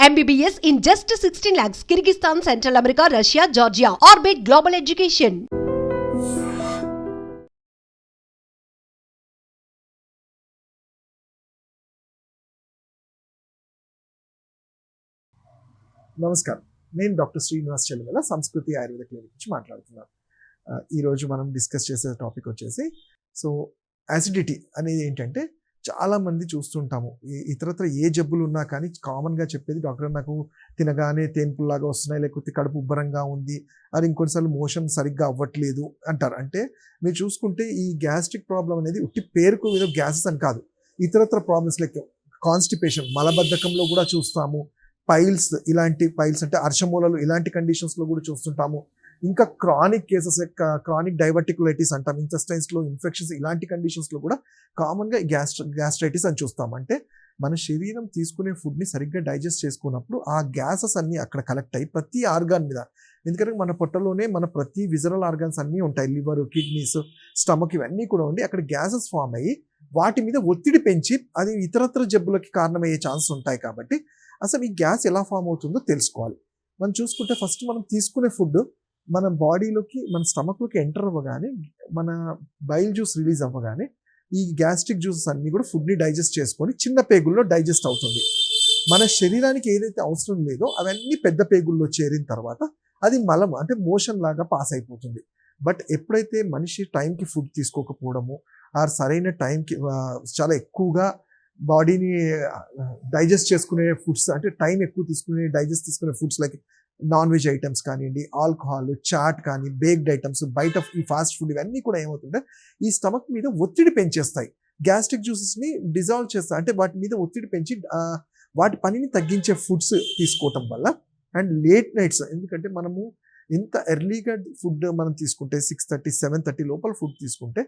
MBBS in just 16 lakhs. Kyrgyzstan, Central America, Russia, Georgia. Orbit Global Education. నమస్కారం, నేను doctor Srinivas చెల్లిమల సంస్కృతి Ayurveda clinic నుంచి మాట్లాడుతున్నాను. ఈరోజు మనం డిస్కస్ చేసే టాపిక్ వచ్చేసి యాసిడిటీ అనేది ఏంటంటే చాలామంది చూస్తుంటాము. ఇతరత్ర ఏ జబ్బులు ఉన్నా కానీ కామన్గా చెప్పేది డాక్టర్ నాకు తినగానే తేన్పుల్లాగా వస్తున్నాయి, లేకపోతే కడుపు ఉబ్బరంగా ఉంది, అది ఇంకొన్నిసార్లు మోషన్ సరిగ్గా అవ్వట్లేదు అంటారు. అంటే మీరు చూసుకుంటే ఈ గ్యాస్ట్రిక్ ప్రాబ్లం అనేది ఉట్టి పేరుకు ఏదో గ్యాసెస్ అని కాదు, ఇతరత్ర ప్రాబ్లమ్స్ లైక్ కాన్స్టిపేషన్, మలబద్ధకంలో కూడా చూస్తాము. పైల్స్, ఇలాంటి పైల్స్ అంటే అర్షమూలలు, ఇలాంటి కండిషన్స్లో కూడా చూస్తుంటాము. ఇంకా క్రానిక్ కేసెస్, క్రానిక్ డైవర్టికులైటిస్ అంటాం, ఇంటెస్టైన్స్లో ఇన్ఫెక్షన్స్, ఇలాంటి కండిషన్స్లో కూడా కామన్గా గ్యాస్ట్రైటిస్ అని చూస్తాం. అంటే మన శరీరం తీసుకునే ఫుడ్ని సరిగ్గా డైజెస్ట్ చేసుకున్నప్పుడు ఆ గ్యాసెస్ అన్నీ అక్కడ కలెక్ట్ అయ్యి ప్రతి ఆర్గాన్ మీద, ఎందుకంటే మన పొట్టలోనే మన ప్రతి విజరల్ ఆర్గాన్స్ అన్నీ ఉంటాయి, లివర్, కిడ్నీస్, స్టమక్, ఇవన్నీ కూడా ఉండి అక్కడ గ్యాసెస్ ఫామ్ అయ్యి వాటి మీద ఒత్తిడి పెంచి అది ఇతరత్ర జబ్బులకి కారణమయ్యే ఛాన్సెస్ ఉంటాయి. కాబట్టి అసలు ఈ గ్యాస్ ఎలా ఫామ్ అవుతుందో తెలుసుకోవాలి. మనం చూసుకుంటే ఫస్ట్ మనం తీసుకునే ఫుడ్ మన బాడీలోకి, మన స్టమక్లోకి ఎంటర్ అవ్వగానే, మన బైల్ జ్యూస్ రిలీజ్ అవ్వగానే ఈ గ్యాస్ట్రిక్ జ్యూసెస్ అన్నీ కూడా ఫుడ్ని డైజెస్ట్ చేసుకొని చిన్న పేగుల్లో డైజెస్ట్ అవుతుంది. మన శరీరానికి ఏదైతే అవసరం లేదో అవన్నీ పెద్ద పేగుల్లో చేరిన తర్వాత అది మలం అంటే మోషన్ లాగా పాస్ అయిపోతుంది. బట్ ఎప్పుడైతే మనిషి టైంకి ఫుడ్ తీసుకోకపోవడము, ఆ సరైన టైంకి చాలా ఎక్కువగా బాడీని డైజెస్ట్ చేసుకునే ఫుడ్స్, అంటే టైం ఎక్కువ డైజెస్ట్ తీసుకునే foods like non veg items కానివ్వండి, ఆల్కహాల్, చాట్ కానీ, బేక్డ్ ఐటమ్స్, బయట ఈ ఫాస్ట్ ఫుడ్, ఇవన్నీ కూడా ఏమవుతుంటే ఈ స్టమక్ మీద ఒత్తిడి పెంచేస్తాయి, గ్యాస్ట్రిక్ జ్యూసెస్ని డిజాల్వ్ చేస్తాయి. అంటే వాటి మీద ఒత్తిడి పెంచి వాటి పనిని తగ్గించే ఫుడ్స్ తీసుకోవటం వల్ల. అండ్ లేట్ నైట్స్, ఎందుకంటే మనము ఎంత ఎర్లీగా ఫుడ్ మనం తీసుకుంటే 6:30, 7:30 లోపల ఫుడ్ తీసుకుంటే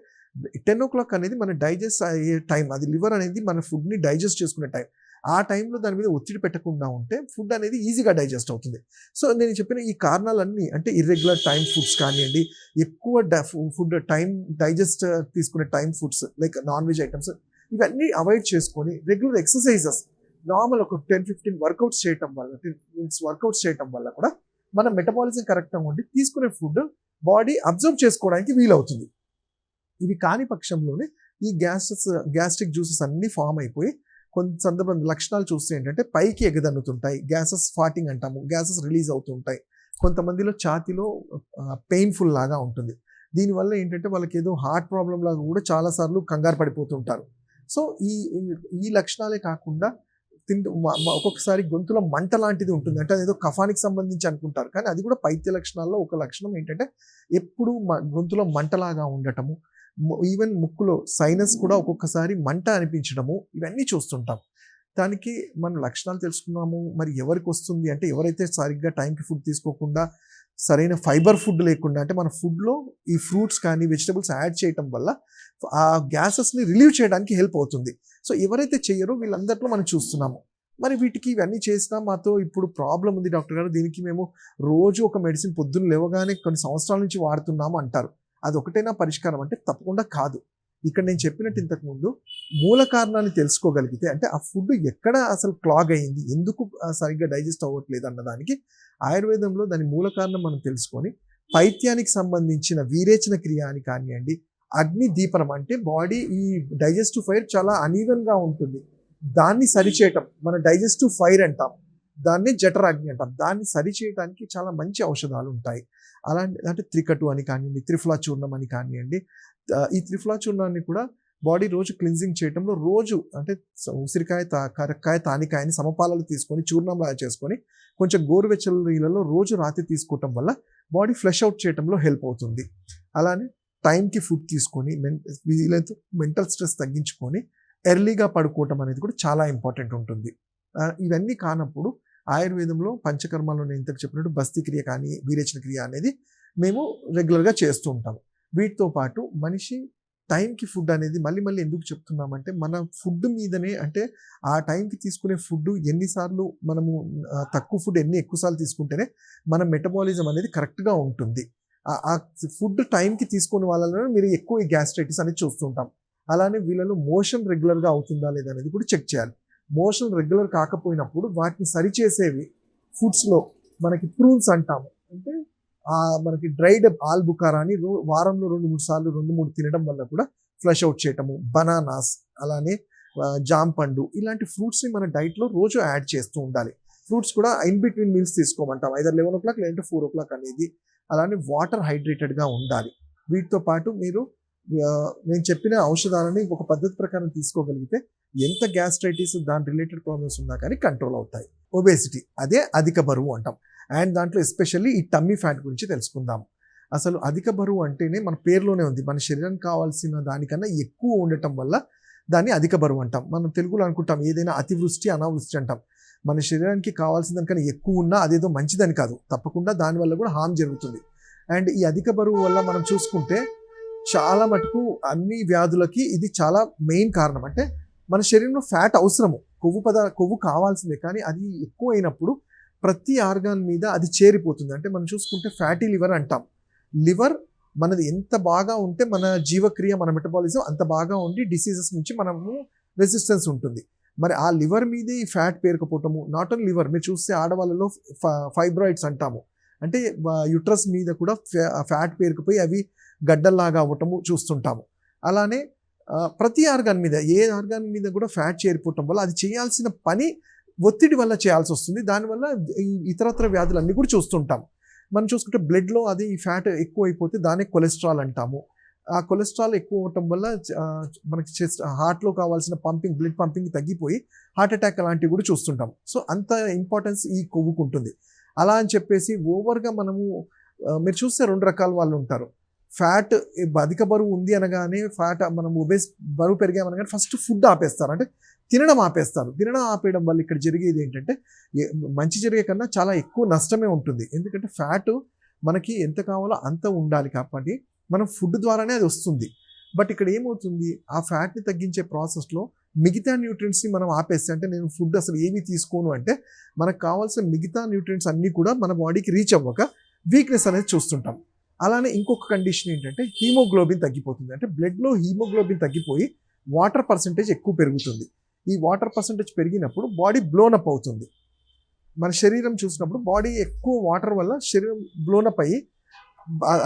10 o'clock అనేది మన డైజెస్ట్ అయ్యే టైం, అది లివర్ అనేది మన ఫుడ్ని డైజెస్ట్ చేసుకునే టైం. ఆ టైంలో దాని మీద ఒత్తిడి పెట్టకుండా ఉంటే ఫుడ్ అనేది ఈజీగా డైజెస్ట్ అవుతుంది. సో నేను చెప్పిన ఈ కారణాలన్నీ, అంటే ఇర్రెగ్యులర్ టైం ఫుడ్స్ కానివ్వండి, ఎక్కువ ఫుడ్ టైం డైజెస్ట్ తీసుకునే time foods like non veg items, ఇవన్నీ అవాయిడ్ చేసుకొని రెగ్యులర్ ఎక్సర్సైజెస్, నార్మల్ ఒక 10-15 వర్కౌట్స్ చేయటం వల్ల, 10 minutes వర్కౌట్స్ చేయటం వల్ల కూడా మన మెటబాలిజం కరెక్ట్గా ఉండి తీసుకునే ఫుడ్ బాడీ అబ్జర్వ్ చేసుకోవడానికి వీలవుతుంది. ఇవి కాని పక్షంలోనే ఈ గ్యాస్ట్రిక్ జ్యూసెస్ అన్నీ ఫామ్ అయిపోయి కొంత సందర్భం లక్షణాలు చూస్తే ఏంటంటే పైకి ఎగదన్నుతుంటాయి, గ్యాసెస్ ఫాటింగ్ అంటాము, గ్యాసెస్ రిలీజ్ అవుతుంటాయి. కొంతమందిలో ఛాతీలో పెయిన్ఫుల్ లాగా ఉంటుంది. దీనివల్ల ఏంటంటే వాళ్ళకి ఏదో హార్ట్ ప్రాబ్లం లాగా కూడా చాలాసార్లు కంగారు పడిపోతుంటారు. సో ఈ లక్షణాలే కాకుండా ఒక్కొక్కసారి గొంతులో మంట లాంటిది ఉంటుంది, అంటే అదేదో కఫానికి సంబంధించి అనుకుంటారు, కానీ అది కూడా పైత్య లక్షణాల్లో ఒక లక్షణం ఏంటంటే ఎప్పుడు గొంతులో మంటలాగా ఉండటము, ఈవెన్ ముక్కులో సైనస్ కూడా ఒక్కొక్కసారి మంట అనిపించడము, ఇవన్నీ చూస్తుంటాం. దానికి మనం లక్షణాలు తెలుసుకున్నాము. మరి ఎవరికి వస్తుంది అంటే ఎవరైతే సరిగ్గా టైంకి ఫుడ్ తీసుకోకుండా, సరైన ఫైబర్ ఫుడ్ లేకుండా, అంటే మన ఫుడ్లో ఈ ఫ్రూట్స్ కానీ వెజిటబుల్స్ యాడ్ చేయటం వల్ల ఆ గ్యాసెస్ని రిలీవ్ చేయడానికి హెల్ప్ అవుతుంది. సో ఎవరైతే చెయ్యరో వీళ్ళందరిలో మనం చూస్తున్నాము. మరి వీటికి ఇవన్నీ చేసినా మాతో ఇప్పుడు ప్రాబ్లం ఉంది డాక్టర్ గారు, దీనికి మేము రోజు ఒక మెడిసిన్ పొద్దున్న లేవగానే కొన్ని సంవత్సరాల నుంచి వాడుతున్నాము అంటారు. అది ఒకటైనా పరిష్కారం అంటే తప్పకుండా కాదు. ఇక్కడ నేను చెప్పినట్టు ఇంతకుముందు మూల కారణాన్ని తెలుసుకోగలిగితే, అంటే ఆ ఫుడ్ ఎక్కడ అసలు క్లాగ్ అయ్యింది, ఎందుకు సరిగ్గా డైజెస్ట్ అవ్వట్లేదు అన్నదానికి ఆయుర్వేదంలో దాని మూల కారణం మనం తెలుసుకొని పైత్యానికి సంబంధించిన వీరేచన క్రియ అని కానివ్వండి, అగ్ని దీపనం, అంటే బాడీ ఈ డైజెస్టివ్ ఫైర్ చాలా అనీవెన్గా ఉంటుంది, దాన్ని సరిచేయటం మన డైజెస్టివ్ ఫైర్ అంటాం, దాన్ని జఠరాగ్ని అంటాం, దాన్ని సరిచేయడానికి చాలా మంచి ఔషధాలు ఉంటాయి. అలాంటి అంటే త్రికటు అని కానివ్వండి, త్రిఫలా చూర్ణం అని కానివ్వండి, ఈ త్రిఫలా చూర్ణాన్ని కూడా బాడీ రోజు క్లిన్జింగ్ చేయటంలో రోజు, అంటే ఉసిరికాయ, కరక్కాయ, తానికాయని సమపాలలు తీసుకొని చూర్ణంలా చేసుకొని కొంచెం గోరువెచ్చల నీళ్ళలో రోజు రాత్రి తీసుకోవటం వల్ల బాడీ ఫ్లష్ అవుట్ చేయటంలో హెల్ప్ అవుతుంది. అలానే టైంకి ఫుడ్ తీసుకొని వీలైతే మెంటల్ స్ట్రెస్ తగ్గించుకొని ఎర్లీగా పడుకోవటం అనేది కూడా చాలా ఇంపార్టెంట్ ఉంటుంది. ఇవన్నీ కానప్పుడు ఆయుర్వేదంలో పంచకర్మలో నేను ఇంతకు చెప్పినట్టు బస్తీ క్రియ కానీ వీరేచన క్రియ అనేది మేము రెగ్యులర్గా చేస్తూ ఉంటాము. వీటితో పాటు మనిషి టైంకి ఫుడ్ అనేది మళ్ళీ ఎందుకు చెప్తున్నామంటే మన ఫుడ్ మీదనే, అంటే ఆ టైంకి తీసుకునే ఫుడ్ ఎన్నిసార్లు మనము తక్కువ ఫుడ్ ఎక్కువసార్లు తీసుకుంటేనే మన మెటబాలిజం అనేది కరెక్ట్గా ఉంటుంది. ఆ ఫుడ్ టైంకి తీసుకునే వాళ్ళలో మీరు ఎక్కువ గ్యాస్ట్రైటిస్ అనేది చూస్తుంటాం. అలానే వీళ్ళలో మోషన్ రెగ్యులర్గా అవుతుందా లేదా అనేది కూడా చెక్ చేయాలి. మోషన్ రెగ్యులర్ కాకపోయినప్పుడు వాటిని సరిచేసేవి ఫుడ్స్లో మనకి ప్రూన్స్ అంటాము. అంటే మనకి డ్రైడ్ ఆల్బుకారాని వారంలో 2-3 సార్లు 2-3 తినడం వల్ల కూడా ఫ్లష్ అవుట్ చేయటము. బనానాస్, అలానే జామ పండు, ఇలాంటి ఫ్రూట్స్ని మన డైట్లో రోజు యాడ్ చేస్తూ ఉండాలి. ఫ్రూట్స్ కూడా ఇన్ బిట్వీన్ మీల్స్ తీసుకోమంటాం, ఐదర్ 11 o'clock లేదంటే 4 o'clock అనేది. అలానే వాటర్ హైడ్రేటెడ్గా ఉండాలి. వీటితో పాటు మీరు నేను చెప్పిన ఔషధాలని ఒక పద్ధతి ప్రకారం తీసుకోగలిగితే ఎంత గ్యాస్ట్రైటిస్ దాని రిలేటెడ్ ప్రాబ్లమ్స్ ఉన్నా కానీ కంట్రోల్ అవుతాయి. ఒబేసిటీ, అదే అధిక బరువు అంటాం. అండ్ దాంట్లో ఎస్పెషల్లీ ఈ టమ్మీ ఫ్యాట్ గురించి తెలుసుకుందాం. అసలు అధిక బరువు అంటేనే మన పేరులోనే ఉంది, మన శరీరానికి కావాల్సిన దానికన్నా ఎక్కువ ఉండటం వల్ల దాన్ని అధిక బరువు అంటాం. మనం తెలుగులో అనుకుంటాం ఏదైనా అతివృష్టి అనావృష్టి అంటాం. మన శరీరానికి కావాల్సిన దానికన్నా ఎక్కువ ఉన్నా అదేదో మంచిదని కాదు, తప్పకుండా దానివల్ల కూడా హామ్ జరుగుతుంది. అండ్ ఈ అధిక బరువు వల్ల మనం చూసుకుంటే చాలా మటుకు అన్ని వ్యాధులకి ఇది చాలా మెయిన్ కారణం. అంటే మన శరీరంలో ఫ్యాట్ అవసరము, కొవ్వు కావాల్సిందే, కానీ అది ఎక్కువ అయినప్పుడు ప్రతి ఆర్గాన్ మీద అది చేరిపోతుంది. అంటే మనం చూసుకుంటే ఫ్యాటీ లివర్ అంటాం. లివర్ మనది ఎంత బాగా ఉంటే మన జీవక్రియ, మన మెటబాలిజం అంత బాగా ఉండి డిసీజెస్ నుంచి మనము రెసిస్టెన్స్ ఉంటుంది. మరి ఆ లివర్ మీదే ఈ ఫ్యాట్ పేరుకపోవటము. నాట్ ఓన్లీ లివర్, మీరు చూస్తే ఆడవాళ్ళలో ఫైబ్రాయిడ్స్ అంటాము, అంటే యుట్రస్ మీద కూడా ఫ్యాట్ పేరుకుపోయి అవి గడ్డల్లాగా అవ్వటము చూస్తుంటాము. అలానే ప్రతి ఆర్గాన్ మీద, ఏ ఆర్గాన్ మీద కూడా ఫ్యాట్ చేరిపోవటం వల్ల అది చేయాల్సిన పని ఒత్తిడి వల్ల చేయాల్సి వస్తుంది. దానివల్ల ఇతరత్ర వ్యాధులన్నీ కూడా చూస్తుంటాం. మనం చూసుకుంటే బ్లడ్లో అది ఈ ఫ్యాట్ ఎక్కువ అయిపోతే దాన్ని కొలెస్ట్రాల్ అంటాము. ఆ కొలెస్ట్రాల్ ఎక్కువ అవటం వల్ల మనకి హార్ట్లో కావాల్సిన బ్లడ్ పంపింగ్ తగ్గిపోయి హార్ట్ అటాక్ అలాంటివి కూడా చూస్తుంటాం. సో అంత ఇంపార్టెన్స్ ఈ కొవ్వుకు ఉంటుంది. అలా అని చెప్పేసి ఓవర్గా మనము, మీరు చూస్తే 2 రకాల వాళ్ళు ఉంటారు. ఫ్యాట్ అధిక బరువు ఉంది అనగానే మనం బరువు పెరిగామనగానే ఫస్ట్ ఫుడ్ ఆపేస్తారు, అంటే తినడం ఆపేస్తారు. తినడం ఆపేయడం వల్ల ఇక్కడ జరిగేది ఏంటంటే మంచి జరిగే కన్నా చాలా ఎక్కువ నష్టమే ఉంటుంది. ఎందుకంటే ఫ్యాట్ మనకి ఎంత కావాలో అంత ఉండాలి కాబట్టి మనం ఫుడ్ ద్వారానే అది వస్తుంది. బట్ ఇక్కడ ఏమవుతుంది, ఆ ఫ్యాట్ని తగ్గించే ప్రాసెస్లో మిగతా న్యూట్రియంట్స్ని మనం ఆపేస్తే, అంటే నేను ఫుడ్ అసలు ఏమీ తీసుకోను అంటే మనకు కావాల్సిన మిగతా న్యూట్రియంట్స్ అన్నీ కూడా మన బాడీకి రీచ్ అవ్వక వీక్నెస్ అనేది చూస్తుంటాం. అలానే ఇంకొక కండిషన్ ఏంటంటే హీమోగ్లోబిన్ తగ్గిపోతుంది. అంటే బ్లడ్లో హీమోగ్లోబిన్ తగ్గిపోయి వాటర్ పర్సంటేజ్ ఎక్కువ పెరుగుతుంది. ఈ వాటర్ పర్సంటేజ్ పెరిగినప్పుడు బాడీ బ్లోనప్ అవుతుంది. మన శరీరం చూసినప్పుడు బాడీ ఎక్కువ వాటర్ వల్ల శరీరం బ్లోనప్ అయ్యి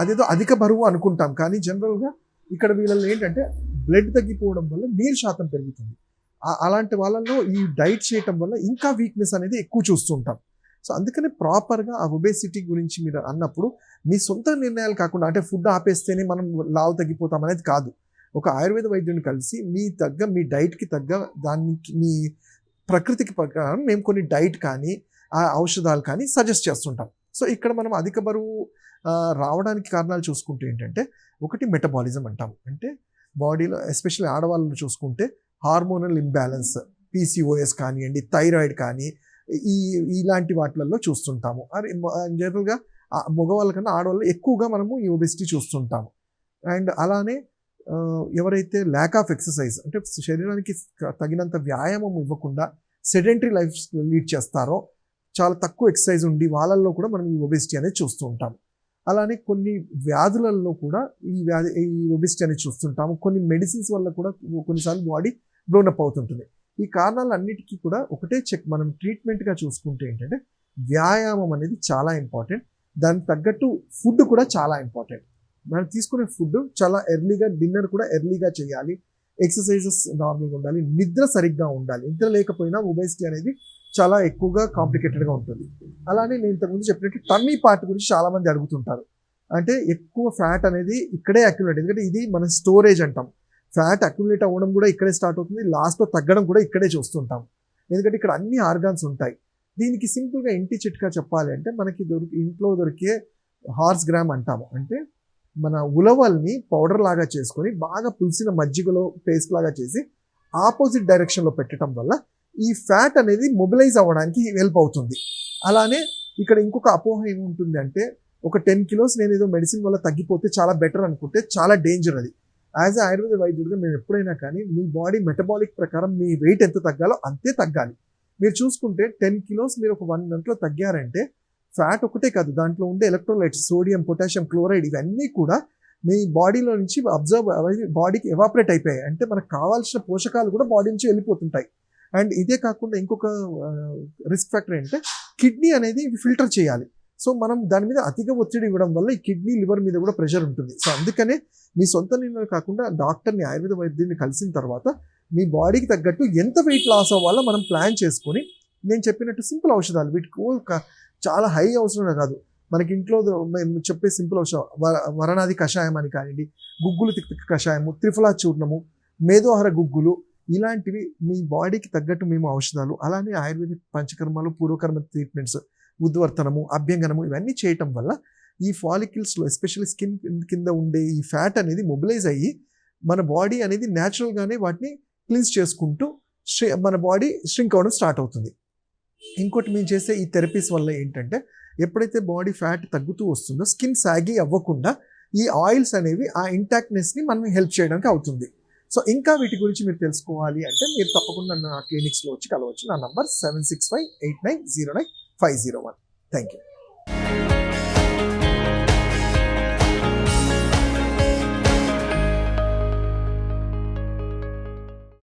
అదేదో అధిక బరువు అనుకుంటాం, కానీ జనరల్గా ఇక్కడ వీళ్ళలో ఏంటంటే బ్లడ్ తగ్గిపోవడం వల్ల నీరు శాతం పెరుగుతుంది. అలాంటి వాళ్ళలో ఈ డైట్ చేయటం వల్ల ఇంకా వీక్నెస్ అనేది ఎక్కువ చూస్తుంటాం. సో అందుకని ప్రాపర్గా ఆ ఒబేసిటీ గురించి మీరు అన్నప్పుడు మీ సొంత నిర్ణయాలు కాకుండా, అంటే ఫుడ్ ఆపేస్తేనే మనం లావు తగ్గిపోతాం అనేది కాదు. ఒక ఆయుర్వేద వైద్యుని కలిసి మీ డైట్కి తగ్గ మీ ప్రకృతికి ప్రకారం మేము కొన్ని డైట్ కానీ ఆ ఔషధాలు కానీ సజెస్ట్ చేస్తుంటాం. సో ఇక్కడ మనం అధిక బరువు రావడానికి కారణాలు చూసుకుంటే ఏంటంటే, ఒకటి మెటబాలిజం అంటాం. అంటే బాడీలో ఎస్పెషల్లీ ఆడవాళ్ళని చూసుకుంటే హార్మోనల్ ఇంబ్యాలెన్స్, పీసీఓఎస్ కానివ్వండి, థైరాయిడ్ కానీ ఇలాంటి వాటిలలో చూస్తుంటాము. జనరల్గా మగవాళ్ళ కన్నా ఆడవాళ్ళు ఎక్కువగా మనము ఈ ఒబెసిటీ చూస్తుంటాము. అండ్ అలానే ఎవరైతే ల్యాక్ ఆఫ్ ఎక్సర్సైజ్, అంటే శరీరానికి తగినంత వ్యాయామం ఇవ్వకుండా సెడెంటరీ లైఫ్ లీడ్ చేస్తారో, చాలా తక్కువ ఎక్సర్సైజ్ ఉండి వాళ్ళల్లో కూడా మనం ఈ ఒబెసిటీ అనేది చూస్తూ ఉంటాము. అలానే కొన్ని వ్యాధులలో కూడా ఈ ఒబెసిటీ అనేది చూస్తుంటాము. కొన్ని మెడిసిన్స్ వల్ల కూడా కొన్నిసార్లు బాడీ బ్లోనప్ అవుతుంటుంది. ఈ కారణాలన్నిటికీ కూడా ఒకటే మనం ట్రీట్మెంట్గా చూసుకుంటే ఏంటంటే వ్యాయామం అనేది చాలా ఇంపార్టెంట్. దానికి తగ్గట్టు ఫుడ్ కూడా చాలా ఇంపార్టెంట్. మనం తీసుకునే ఫుడ్ చాలా ఎర్లీగా, డిన్నర్ కూడా ఎర్లీగా చేయాలి, ఎక్సర్సైజెస్ నార్మల్గా ఉండాలి, నిద్ర సరిగ్గా ఉండాలి. నిద్ర లేకపోయినా ఒబేసిటీ అనేది చాలా ఎక్కువగా కాంప్లికేటెడ్గా ఉంటుంది. అలానే నేను ఇంతకుముందు చెప్పినట్టు టమ్మీ పార్ట్ గురించి చాలామంది అడుగుతుంటారు. అంటే ఎక్కువ ఫ్యాట్ అనేది ఇక్కడే అక్యుములేట్, ఎందుకంటే ఇది మన స్టోరేజ్ అంటాం. ఫ్యాట్ అక్యుములేట్ అవ్వడం కూడా ఇక్కడే స్టార్ట్ అవుతుంది, లాస్ట్లో తగ్గడం కూడా ఇక్కడే చూస్తుంటాం. ఎందుకంటే ఇక్కడ అన్ని ఆర్గాన్స్ ఉంటాయి. దీనికి సింపుల్గా ఇంటి చిట్కా చెప్పాలి అంటే మనకి ఇంట్లో దొరికే హార్స్ గ్రామ్ అంటాము. అంటే మన ఉలవల్ని పౌడర్ లాగా చేసుకొని బాగా పులిసిన మజ్జిగలో పేస్ట్ లాగా చేసి ఆపోజిట్ డైరెక్షన్లో పెట్టడం వల్ల ఈ ఫ్యాట్ అనేది మొబిలైజ్ అవ్వడానికి హెల్ప్ అవుతుంది. అలానే ఇక్కడ ఇంకొక అపోహ ఏముంటుంది అంటే, ఒక 10 kilos నేను ఏదో మెడిసిన్ వల్ల తగ్గిపోతే చాలా బెటర్ అనుకుంటే చాలా డేంజర్ అది. యాజ్ ఎ ఆయుర్వేద వైద్యుడిగా మేము ఎప్పుడైనా కానీ మీ బాడీ మెటబాలిక్ ప్రకారం మీ వెయిట్ ఎంత తగ్గాలో అంతే తగ్గాలి. మీరు చూసుకుంటే 10 kilos మీరు ఒక 1 monthలో తగ్గారంటే ఫ్యాట్ ఒకటే కాదు, దాంట్లో ఉండే ఎలక్ట్రోలైట్స్, సోడియం, పొటాషియం, క్లోరైడ్ ఇవన్నీ కూడా మీ బాడీలో నుంచి బాడీకి ఎవాపరేట్ అయిపోయాయి. అంటే మనకు కావాల్సిన పోషకాలు కూడా బాడీ నుంచి వెళ్ళిపోతుంటాయి. అండ్ ఇదే కాకుండా ఇంకొక రిస్క్ ఫ్యాక్టర్ ఏంటంటే కిడ్నీ అనేది ఫిల్టర్ చేయాలి. సో మనం దాని మీద అతిగా ఒత్తిడి ఇవ్వడం వల్ల ఈ కిడ్నీ లివర్ మీద కూడా ప్రెషర్ ఉంటుంది. సో అందుకనే మీ సొంత నిర్ణయం కాకుండా డాక్టర్ని, ఆయుర్వేద వైద్యుని కలిసిన తర్వాత మీ బాడీకి తగ్గట్టు ఎంత వెయిట్ లాస్ అవ్వాలో మనం ప్లాన్ చేసుకొని, నేను చెప్పినట్టు సింపుల్ ఔషధాలు, వీటికి చాలా హై అవసరం కాదు, మనకి ఇంట్లో మేము చెప్పే సింపుల్ ఔషధం వరణాది కషాయం అని కానివ్వండి, గుగ్గులు తిక్తిక కషాయము, త్రిఫలా చూర్ణము, మేధోహర గుగ్గులు, ఇలాంటివి మీ బాడీకి తగ్గట్టు మేము ఔషధాలు, అలానే ఆయుర్వేదిక్ పంచకర్మలు, పూర్వకర్మ ట్రీట్మెంట్స్, ఉద్వర్తనము, అభ్యంగనము, ఇవన్నీ చేయటం వల్ల ఈ ఫాలికల్స్లో ఎస్పెషల్లీ స్కిన్ కింద ఉండే ఈ ఫ్యాట్ అనేది మొబిలైజ్ అయ్యి మన బాడీ అనేది న్యాచురల్గానే వాటిని క్లీన్స్ చేసుకుంటూ మన బాడీ ష్రింక్ అవ్వడం స్టార్ట్ అవుతుంది. ఇంకోటి మేము చేసే ఈ థెరపీస్ వల్ల ఏంటంటే ఎప్పుడైతే బాడీ ఫ్యాట్ తగ్గుతూ వస్తుందో స్కిన్ సాగి అవ్వకుండా ఈ ఆయిల్స్ అనేవి ఆ ఇంటాక్ట్నెస్ని మనం హెల్ప్ చేయడానికి అవుతుంది. సో ఇంకా వీటి గురించి మీరు తెలుసుకోవాలి అంటే మీరు తప్పకుండా నా క్లినిక్స్లో వచ్చి కలవచ్చు. నా నంబర్ 7658909501. Thank you.